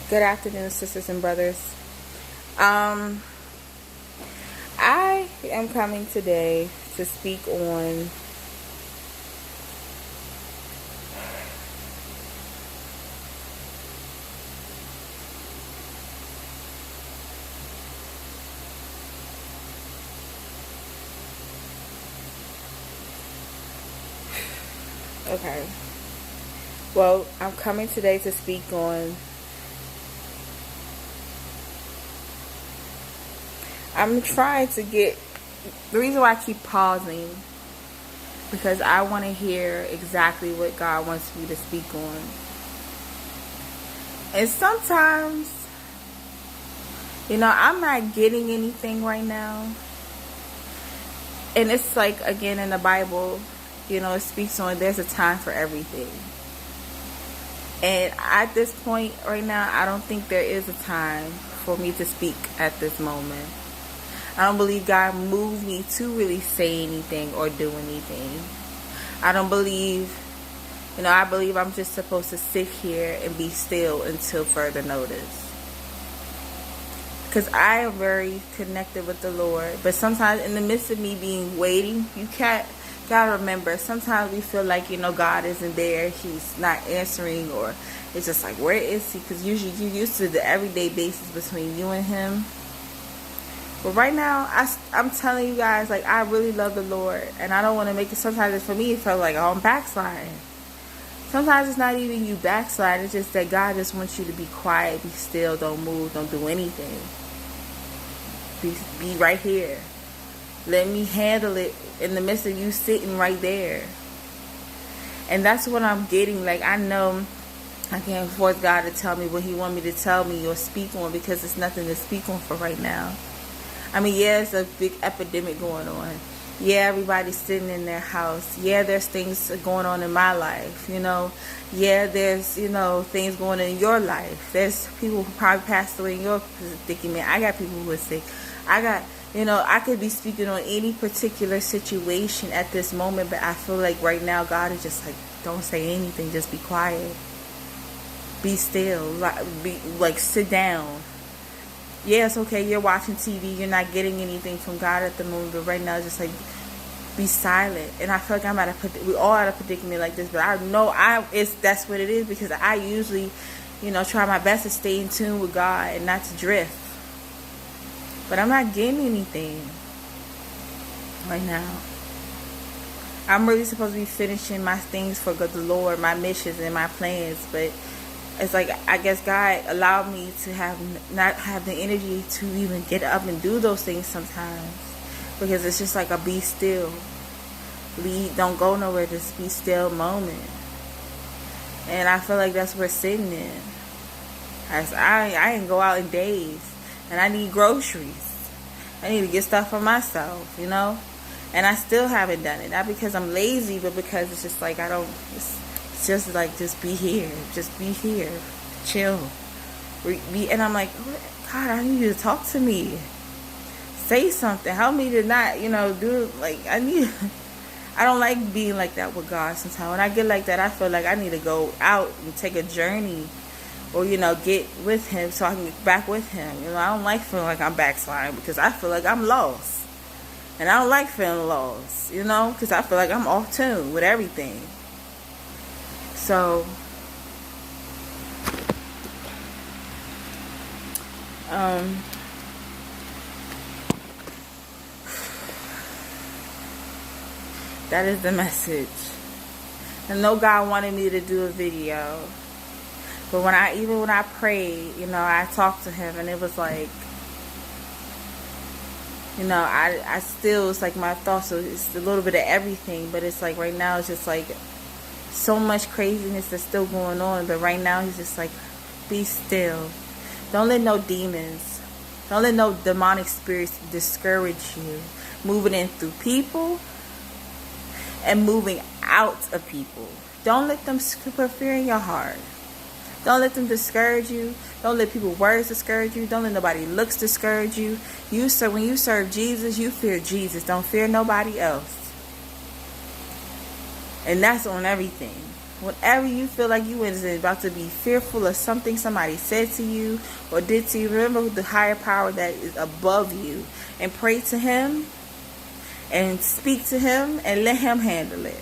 Good afternoon, sisters and brothers. I am coming today to speak on okay. Well, I'm coming today to speak on I'm trying to get the reason why I keep pausing because I want to hear exactly what God wants me to speak on. And sometimes, I'm not getting anything right now. And it's like, again, in the Bible, it speaks on there's a time for everything. And at this point right now, I don't think there is a time for me to speak at this moment. I don't believe God moved me to really say anything or do anything. I don't believe, I believe I'm just supposed to sit here and be still until further notice. Because I am very connected with the Lord. But sometimes in the midst of me being waiting, gotta remember, sometimes we feel like, God isn't there. He's not answering, or it's just like, where is he? Because usually you're used to the everyday basis between you and him. But right now, I'm telling you guys, like, I really love the Lord. And I don't want to make it, sometimes for me, it felt like, oh, I'm backsliding. Sometimes it's not even you backsliding. It's just that God just wants you to be quiet, be still, don't move, don't do anything. Be right here. Let me handle it in the midst of you sitting right there. And that's what I'm getting. Like, I know I can't force God to tell me what he wants me to tell me or speak on, because it's nothing to speak on for right now. I mean, yeah, it's a big epidemic going on. Yeah, everybody's sitting in their house. Yeah, there's things going on in my life, Yeah, there's, things going on in your life. There's people who probably passed away in your predicament. I got people who are sick. I could be speaking on any particular situation at this moment, but I feel like right now God is just like, don't say anything. Just be quiet. Be still. Sit down. Yeah, it's okay, you're watching TV, you're not getting anything from God at the moment, but right now, just like, be silent. And I feel like we all at a predicament like this, but I know that's what it is, because I usually, try my best to stay in tune with God and not to drift. But I'm not getting anything right now. I'm really supposed to be finishing my things for the Lord, my missions and my plans, but it's like, I guess God allowed me to not have the energy to even get up and do those things sometimes. Because it's just like a be still. Don't go nowhere, just be still moment. And I feel like that's what we're sitting in. I ain't go out in days. And I need groceries. I need to get stuff for myself, And I still haven't done it. Not because I'm lazy, but because it's just like just like, just be here. Just be here. Chill. And I'm like, God, I need you to talk to me. Say something. Help me to not, do, like, I don't like being like that with God sometimes. When I get like that, I feel like I need to go out and take a journey. Or, get with him so I can get back with him. I don't like feeling like I'm backsliding, because I feel like I'm lost. And I don't like feeling lost, because I feel like I'm off tune with everything. So, that is the message. I know God wanted me to do a video, but when I prayed, I talked to him, and it was like, I still, it's like my thoughts, so it's a little bit of everything, but it's like right now it's just like so much craziness that's still going on, but right now he's just like, be still. Don't let no demons, don't let no demonic spirits discourage you. Moving in through people and moving out of people. Don't let them put fear in your heart. Don't let them discourage you. Don't let people's words discourage you. Don't let nobody looks discourage you. When you serve Jesus, you fear Jesus. Don't fear nobody else. And that's on everything. Whenever you feel like you is about to be fearful of something somebody said to you or did to you, remember the higher power that is above you and pray to him and speak to him and let him handle it.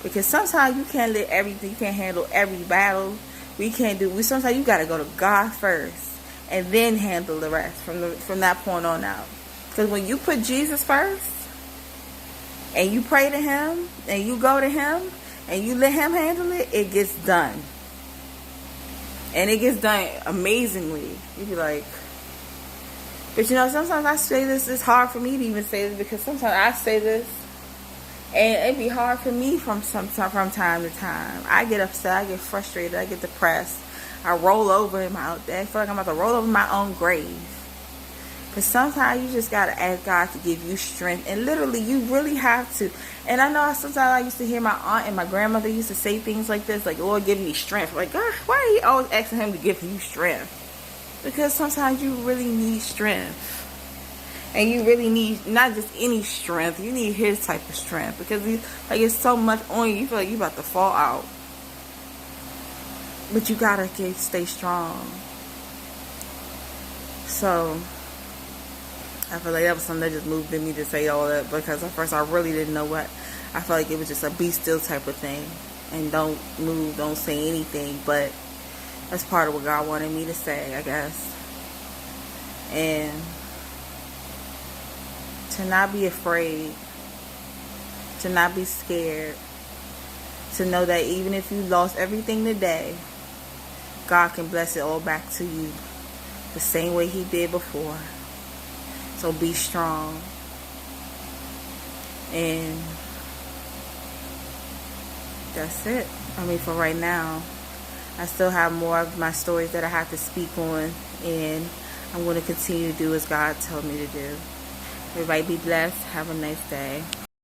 Because sometimes you can't let everything, you can't handle every battle. Sometimes you gotta go to God first and then handle the rest from that point on out. Because when you put Jesus first and you pray to him and you go to him and you let him handle it, it gets done. And it gets done amazingly. You be like, but you know, sometimes I say this, it's hard for me to even say this because sometimes I say this and it'd be hard for me from time to time. I get upset, I get frustrated, I get depressed. I roll over in my day. I feel like I'm about to roll over my own grave. Because sometimes you just got to ask God to give you strength. And literally, you really have to. And I know sometimes I used to hear my aunt and my grandmother used to say things like this. Like, Lord, give me strength. Like, God, why are you always asking him to give you strength? Because sometimes you really need strength. And you really need not just any strength. You need his type of strength. Because it's so much on you. You feel like you're about to fall out. But you got to stay strong. So I feel like that was something that just moved in me to say all that, because at first I really didn't know what. I felt like it was just a be still type of thing. And don't move, don't say anything. But that's part of what God wanted me to say, I guess. And to not be afraid. To not be scared. To know that even if you lost everything today, God can bless it all back to you the same way he did before. So be strong. And that's it. I mean, for right now. I still have more of my stories that I have to speak on. And I'm going to continue to do as God told me to do. Everybody be blessed. Have a nice day.